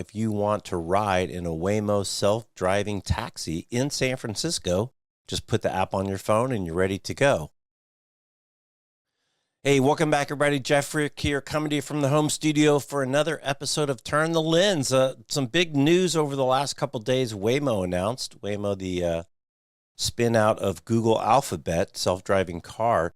if you want to ride in a Waymo self-driving taxi in San Francisco, just put the app on your phone and you're ready to go. Hey, welcome back, everybody. Jeff Frick here, coming to you from the home studio for another episode of Turn the Lens. Some big news over the last couple days. Waymo announced, the spin out of Google Alphabet self-driving car,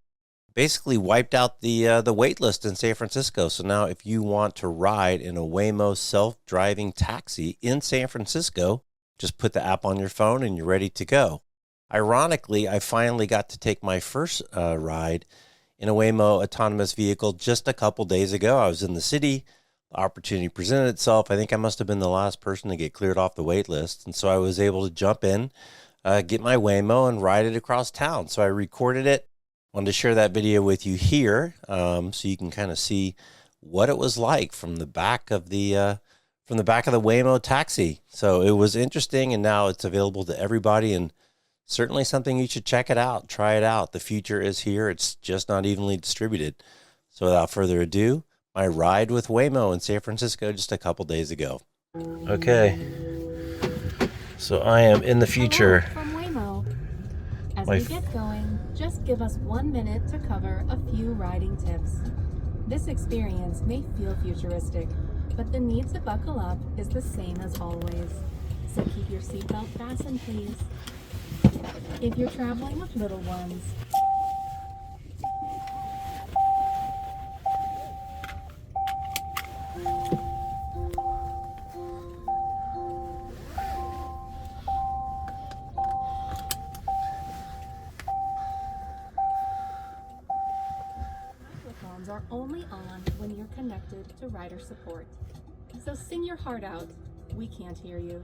basically wiped out the wait list in San Francisco. So now if you want to ride in a Waymo self-driving taxi in San Francisco, just put the app on your phone and you're ready to go. Ironically, I finally got to take my first ride in a Waymo autonomous vehicle just a couple days ago. I was in the city. The opportunity presented itself. I think I must have been the last person to get cleared off the wait list. And so I was able to jump in, get my Waymo and ride it across town. So I recorded it. Wanted to share that video with you here, so you can kind of see what it was like from the back of the Waymo taxi. So it was interesting, and now it's available to everybody, and certainly something you should check it out, try it out. The future is here. It's just not evenly distributed. So without further ado, my ride with Waymo in San Francisco just a couple days ago. Okay, so I am in the future. Hello from Waymo. As we get going, just give us 1 minute to cover a few riding tips. This experience may feel futuristic, but the need to buckle up is the same as always. So keep your seatbelt fastened, please. If you're traveling with little ones, microphones are only on when you're connected to rider support. So sing your heart out. We can't hear you.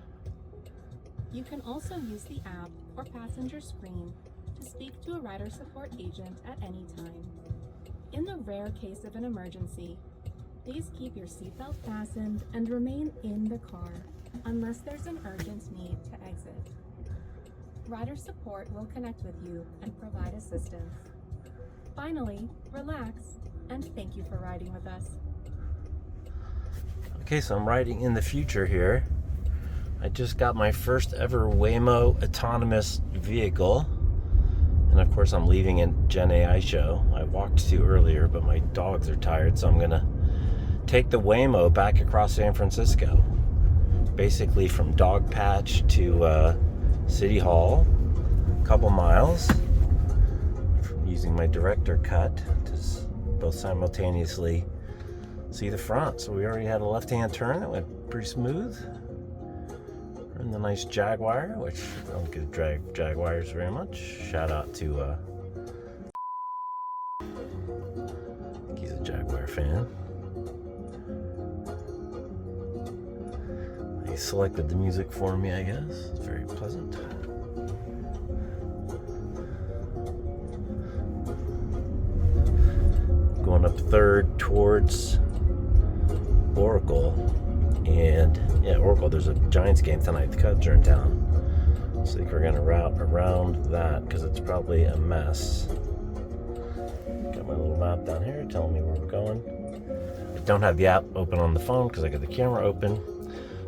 You can also use the app or passenger screen to speak to a rider support agent at any time. In the rare case of an emergency, please keep your seatbelt fastened and remain in the car unless there's an urgent need to exit. Rider support will connect with you and provide assistance. Finally, relax and thank you for riding with us. Okay, so I'm riding in the future here. I just got my first ever Waymo autonomous vehicle. And of course I'm leaving a Gen AI show. I walked to earlier, but my dogs are tired, so I'm gonna take the Waymo back across San Francisco. Basically from Dogpatch to City Hall, a couple miles. Using my director cut to both simultaneously see the front. So we already had a left-hand turn that went pretty smooth. We're in the nice Jaguar, which I don't get to drag Jaguars very much. Shout out to he's a Jaguar fan. He selected the music for me, I guess. It's very pleasant. Going up 3rd towards Oracle. And yeah, Oracle, there's a Giants game tonight. The Cubs are in town. So I think we're gonna route around that because it's probably a mess. Got my little map down here telling me where we're going. I don't have the app open on the phone because I got the camera open.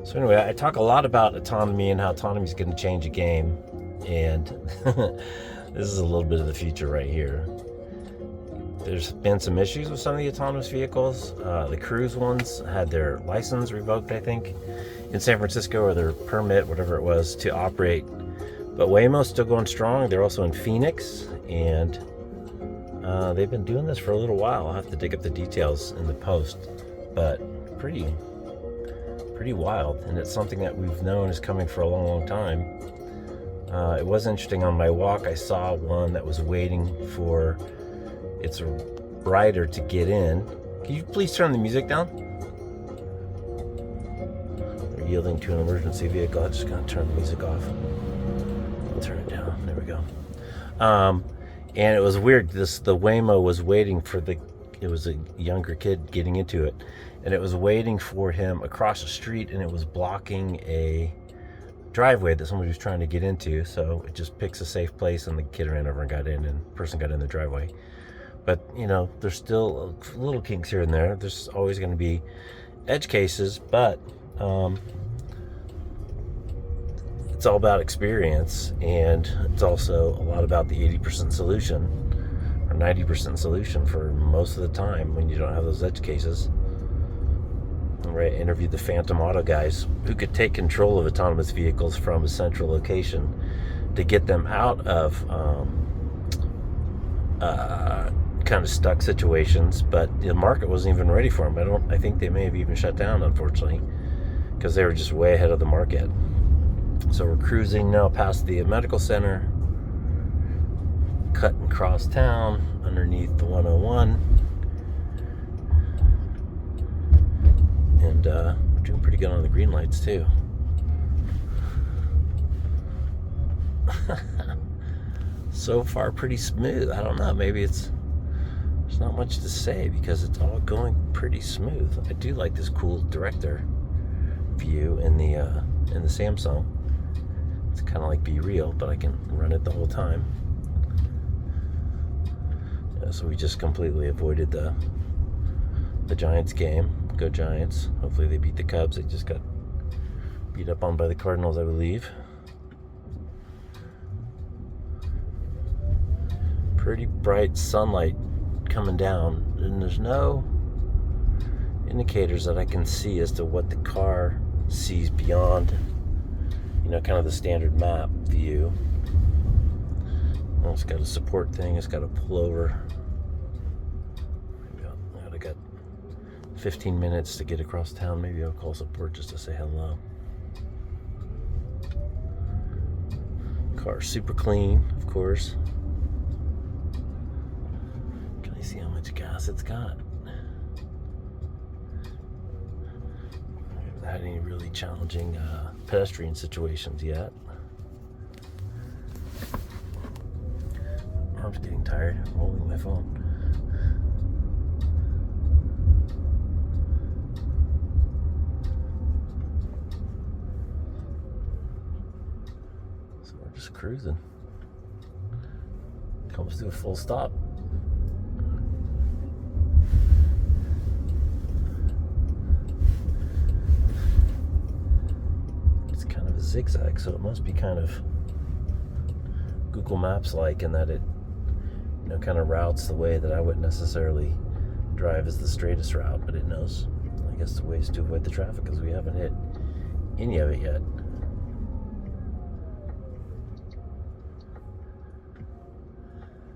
So anyway, I talk a lot about autonomy and how autonomy is going to change a game. And this is a little bit of the future right here. There's been some issues with some of the autonomous vehicles. The Cruise ones had their license revoked, I think, in San Francisco, or their permit, whatever it was, to operate. But Waymo's still going strong. They're also in Phoenix, and they've been doing this for a little while. I'll have to dig up the details in the post, but pretty wild. And it's something that we've known is coming for a long, long time. It was interesting on my walk. I saw one that was waiting for its rider to get in. Can you please turn the music down? We're yielding to an emergency vehicle. I just gotta turn the music off. I'll turn it down. There we go. And it was weird. The Waymo was waiting for it was a younger kid getting into it, and it was waiting for him across the street, and it was blocking a driveway that somebody was trying to get into. So it just picks a safe place, and the kid ran over and got in, and the person got in the driveway. But you know, there's still little kinks here and there. There's always going to be edge cases, but It's all about experience, and it's also a lot about the 80% solution or 90% solution for most of the time when you don't have those edge cases. Right, interviewed the Phantom Auto guys who could take control of autonomous vehicles from a central location to get them out of kind of stuck situations, but the market wasn't even ready for them. I think they may have even shut down, unfortunately, because they were just way ahead of the market. So we're cruising now past the medical center, cutting across town underneath the 101, and we're doing pretty good on the green lights too. So far pretty smooth. I don't know, maybe there's not much to say because it's all going pretty smooth. I do like this cool director view in the Samsung. It's kind of like Be Real, but I can run it the whole time. Yeah, so we just completely avoided the Giants game. Go Giants. Hopefully they beat the Cubs. They just got beat up on by the Cardinals, I believe. Pretty bright sunlight coming down, and there's no indicators that I can see as to what the car sees beyond, kind of the standard map view. Well, it's got a support thing, it's got a pullover. I got 15 minutes to get across town. Maybe I'll call support just to say hello. Car's super clean, of course. Can I see how much gas it's got? I haven't had any really challenging pedestrian situations yet. Arm's getting tired. I'm holding my phone. So we're just cruising. Comes to a full stop. It's kind of a zigzag, so it must be kind of Google Maps like, in that it kind of routes the way that I wouldn't necessarily drive as the straightest route, but it knows, I guess, the ways to avoid the traffic, because we haven't hit any of it yet.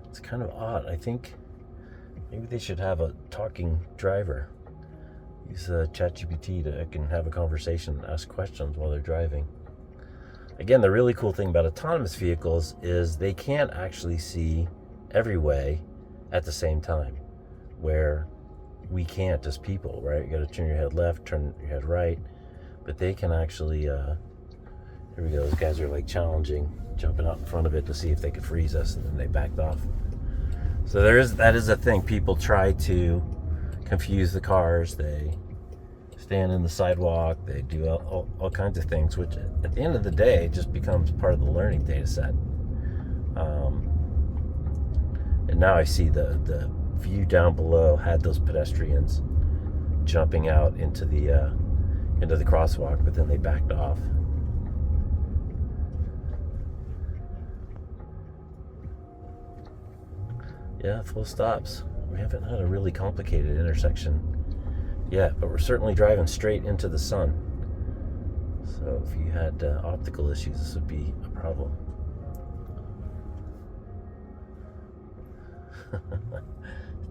It's kind of odd. I think maybe they should have a talking driver. Use ChatGPT to can have a conversation and ask questions while they're driving. Again, the really cool thing about autonomous vehicles is they can't actually see every way at the same time, where we can't as people, right? You got to turn your head left, turn your head right, but they can actually, here we go, those guys are like challenging, jumping out in front of it to see if they could freeze us, and then they backed off. So that is a thing. People try to confuse the cars. They stand in the sidewalk, they do all kinds of things, which at the end of the day just becomes part of the learning data set. And now I see the view down below had those pedestrians jumping out into the crosswalk, but then they backed off. Yeah, full stops. We haven't had a really complicated intersection yet, but we're certainly driving straight into the sun. So if you had optical issues, this would be a problem.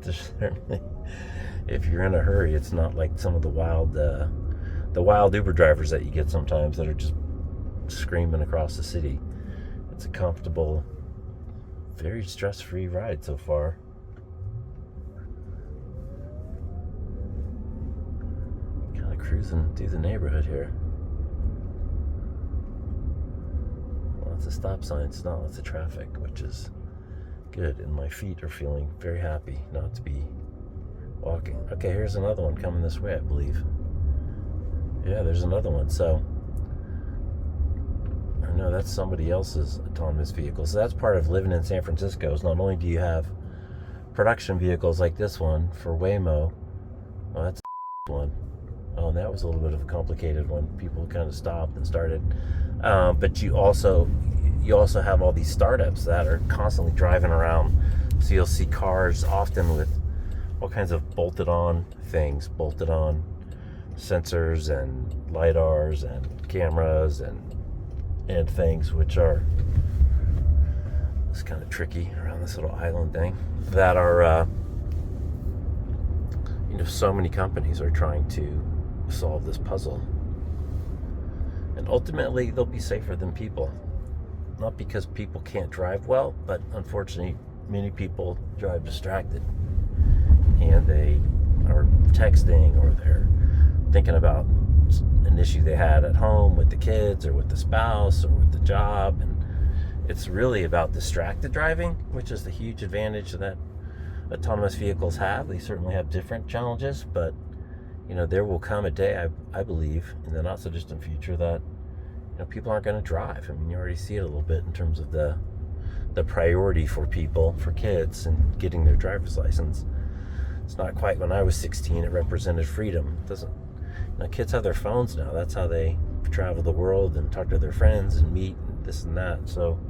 Certainly, if you're in a hurry, it's not like some of the wild Uber drivers that you get sometimes that are just screaming across the city. It's a comfortable, very stress-free ride so far. Kind of cruising through the neighborhood here. Lots of stop signs, not lots of traffic, which is good, and my feet are feeling very happy not to be walking. Okay, here's another one coming this way, I believe. Yeah, there's another one. So I know that's somebody else's autonomous vehicle. So that's part of living in San Francisco, is not only do you have production vehicles like this one for Waymo. Oh, that's one. Oh, that was a little bit of a complicated one. People kind of stopped and started. But you also have all these startups that are constantly driving around. So you'll see cars often with all kinds of bolted on things, bolted on sensors and lidars and cameras and things, which are it's kind of tricky around this little island thing, that are so many companies are trying to solve this puzzle, and ultimately they'll be safer than people, not because people can't drive well, but unfortunately many people drive distracted, and they are texting, or they're thinking about an issue they had at home with the kids or with the spouse or with the job. And it's really about distracted driving, which is the huge advantage that autonomous vehicles have. They certainly have different challenges, but there will come a day, I believe, in the not so distant future, that people aren't going to drive. I mean, you already see it a little bit in terms of the priority for people, for kids, and getting their driver's license. It's not quite when I was 16. It represented freedom. It doesn't. Kids have their phones now. That's how they travel the world and talk to their friends and meet and this and that. So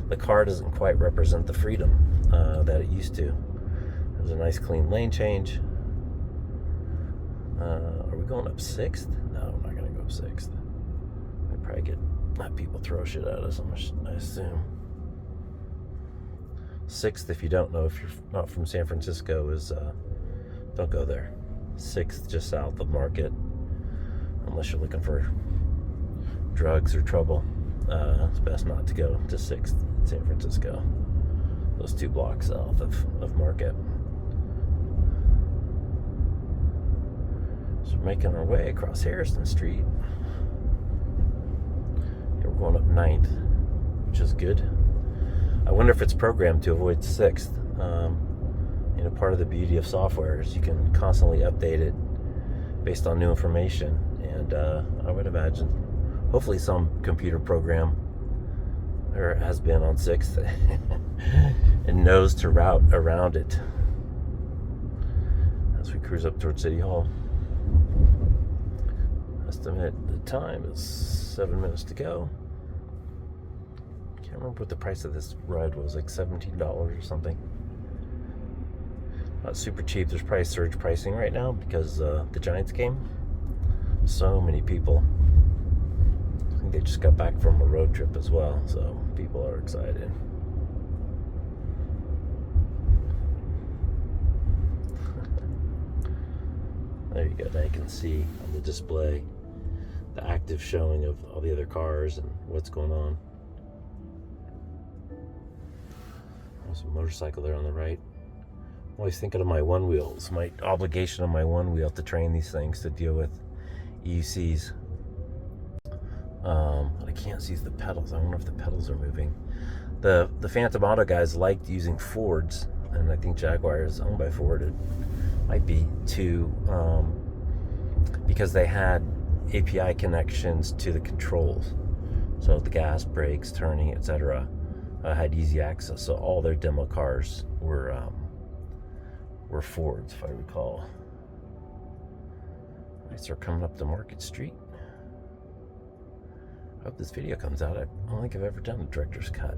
the car doesn't quite represent the freedom that it used to. There's a nice clean lane change. Are we going up 6th? No, we're not going to go up 6th. I probably let people throw shit at us, I assume. 6th, if you don't know, if you're not from San Francisco, is don't go there. 6th, just south of Market, unless you're looking for drugs or trouble. It's best not to go to 6th in San Francisco. Those 2 blocks south of Market. So we're making our way across Harrison Street. Yeah, we're going up 9th, which is good. I wonder if it's programmed to avoid 6th. Part of the beauty of software is you can constantly update it based on new information. And I would imagine, hopefully some computer program there has been on 6th and knows to route around it as we cruise up towards City Hall. Estimate the time is 7 minutes to go. Can't remember what the price of this ride was, like $17 or something. Not super cheap. There's probably surge pricing right now because the Giants game. So many people. I think they just got back from a road trip as well, so people are excited. There you go. Now you can see on the display the active showing of all the other cars and what's going on. There's a motorcycle there on the right. I'm always thinking of my one wheel. It's my obligation on my one wheel to train these things to deal with EUCs. What I can't see is the pedals. I wonder if the pedals are moving. The Phantom Auto guys liked using Fords, and I think Jaguar is owned by Ford. It might be too, because they had API connections to the controls. So the gas, brakes, turning, etc. Had easy access. So all their demo cars were Fords, if I recall. Alright, so we're coming up to Market Street. I hope this video comes out. I don't think I've ever done a director's cut.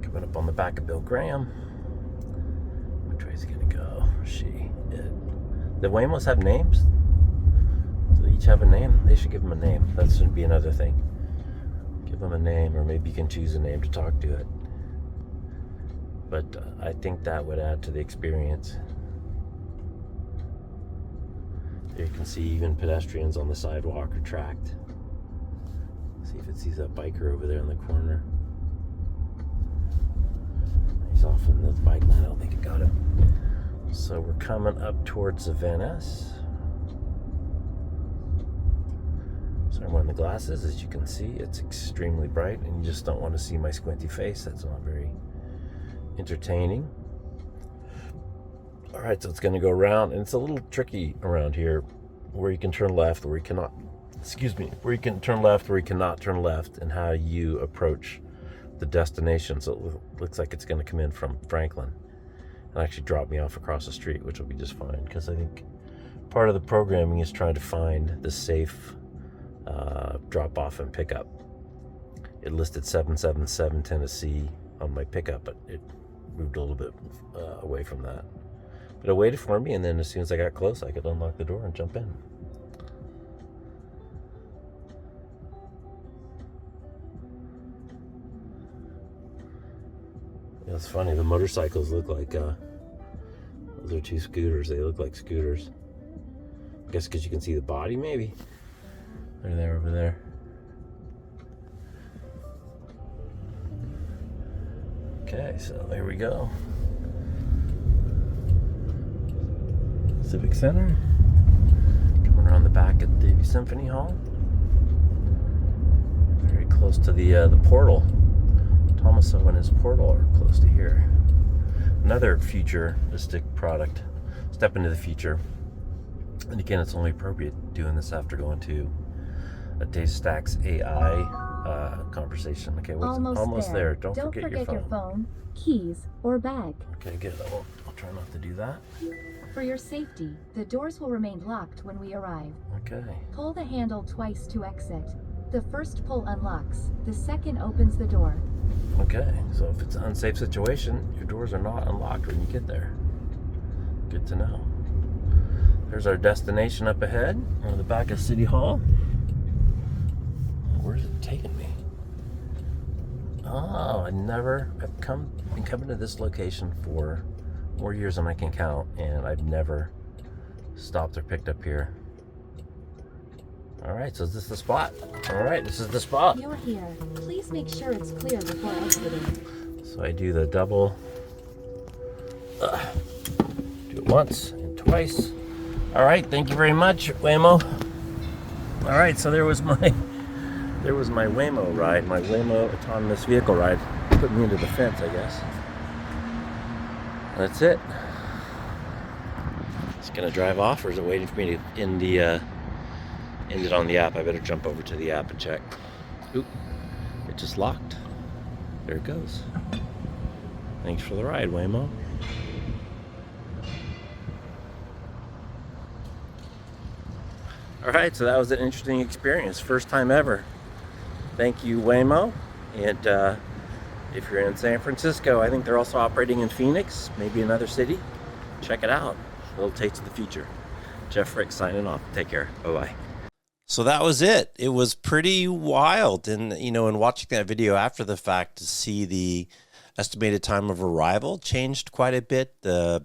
Coming up on the back of Bill Graham. Which way is he gonna go? She, it. The Waymos have names? Do they each have a name? They should give them a name. That should be another thing. Give them a name, or maybe you can choose a name to talk to it. But I think that would add to the experience. There you can see even pedestrians on the sidewalk are tracked. See if it sees that biker over there in the corner. He's off in the bike lane. I don't think it got him. So we're coming up towards the Van Ness. So I'm wearing the glasses. As you can see, it's extremely bright, and you just don't want to see my squinty face. That's not very entertaining. All right, so it's going to go around, and it's a little tricky around here where you can turn left, where you cannot, where you can turn left, where you cannot turn left, and how you approach the destination. So it looks like it's going to come in from Franklin and actually drop me off across the street, which will be just fine, because I think part of the programming is trying to find the safe drop off and pickup. It listed 777 Tennessee on my pickup, but it moved a little bit away from that. But it waited for me, and then as soon as I got close, I could unlock the door and jump in. It's funny, the motorcycles look like, those are two scooters. They look like scooters. I guess because you can see the body, maybe. They're there, over there. Okay, so there we go. Civic Center. Coming around the back at the Symphony Hall. Very close to the portal. Thomaso and his portal are close to here. Another futuristic product. Step into the future. And again, it's only appropriate doing this after going to a Dave Stack's AI conversation. Okay, what's almost there. Don't forget your phone, keys, or bag. Okay, good. I'll try not to do that. For your safety, the doors will remain locked when we arrive. Okay. Pull the handle twice to exit. The first pull unlocks. The second opens the door. Okay, so if it's an unsafe situation, your doors are not unlocked when you get there. Good to know. There's our destination up ahead on the back of City Hall. Where's it taking me? Oh, I've been coming to this location for more years than I can count, and I've never stopped or picked up here. All right, so is this the spot? All right, this is the spot. You're here. Please make sure it's clear before exiting. So I do the double. Do it once and twice. All right, thank you very much, Waymo. All right, so there was my Waymo ride, my Waymo autonomous vehicle ride. Put me into the fence, I guess. That's it. It's gonna drive off, or is it waiting for me to end it on the app? I better jump over to the app and check. Oop, it just locked. There it goes. Thanks for the ride, Waymo. All right, so that was an interesting experience. First time ever. Thank you, Waymo. And if you're in San Francisco, I think they're also operating in Phoenix, maybe another city. Check it out. A little taste of the future. Jeff Frick signing off. Take care. Bye-bye. So that was it. It was pretty wild. And, in watching that video after the fact, to see the estimated time of arrival changed quite a bit. The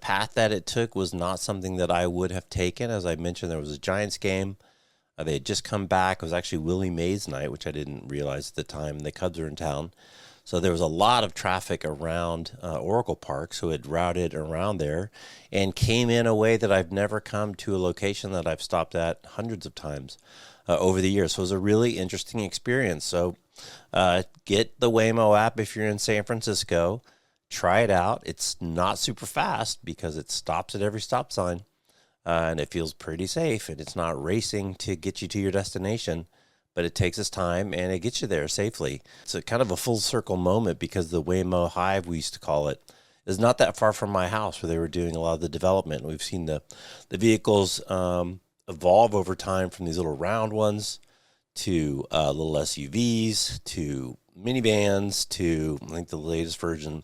path that it took was not something that I would have taken. As I mentioned, there was a Giants game. They had just come back. It was actually Willie Mays night, which I didn't realize at the time. The Cubs were in town. So there was a lot of traffic around Oracle Park, so it routed around there and came in a way that I've never come to a location that I've stopped at hundreds of times over the years. So it was a really interesting experience. So get the Waymo app if you're in San Francisco. Try it out. It's not super fast because it stops at every stop sign, and it feels pretty safe, and it's not racing to get you to your destination, but it takes its time and it gets you there safely. It's a kind of a full circle moment because the Waymo Hive, we used to call it, is not that far from my house where they were doing a lot of the development. We've seen the vehicles evolve over time from these little round ones to little SUVs to minivans to, I think the latest version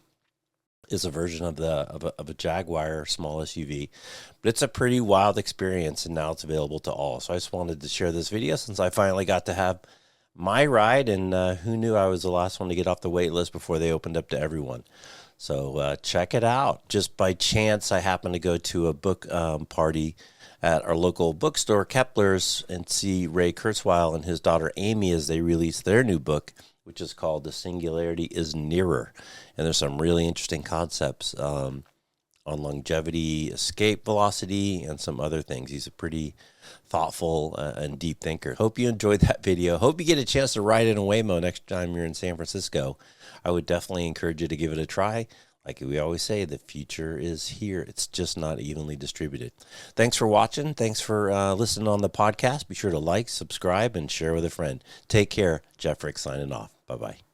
is a version of a Jaguar small SUV. But it's a pretty wild experience, and now it's available to all. So I just wanted to share this video since I finally got to have my ride, and who knew I was the last one to get off the wait list before they opened up to everyone. So check it out. Just by chance, I happened to go to a book party at our local bookstore, Kepler's, and see Ray Kurzweil and his daughter Amy as they released their new book, which is called The Singularity is Nearer. And there's some really interesting concepts on longevity, escape velocity, and some other things. He's a pretty thoughtful and deep thinker. Hope you enjoyed that video. Hope you get a chance to ride in a Waymo next time you're in San Francisco. I would definitely encourage you to give it a try. Like we always say, the future is here. It's just not evenly distributed. Thanks for watching. Thanks for listening on the podcast. Be sure to like, subscribe, and share with a friend. Take care. Jeff Frick signing off. Bye-bye.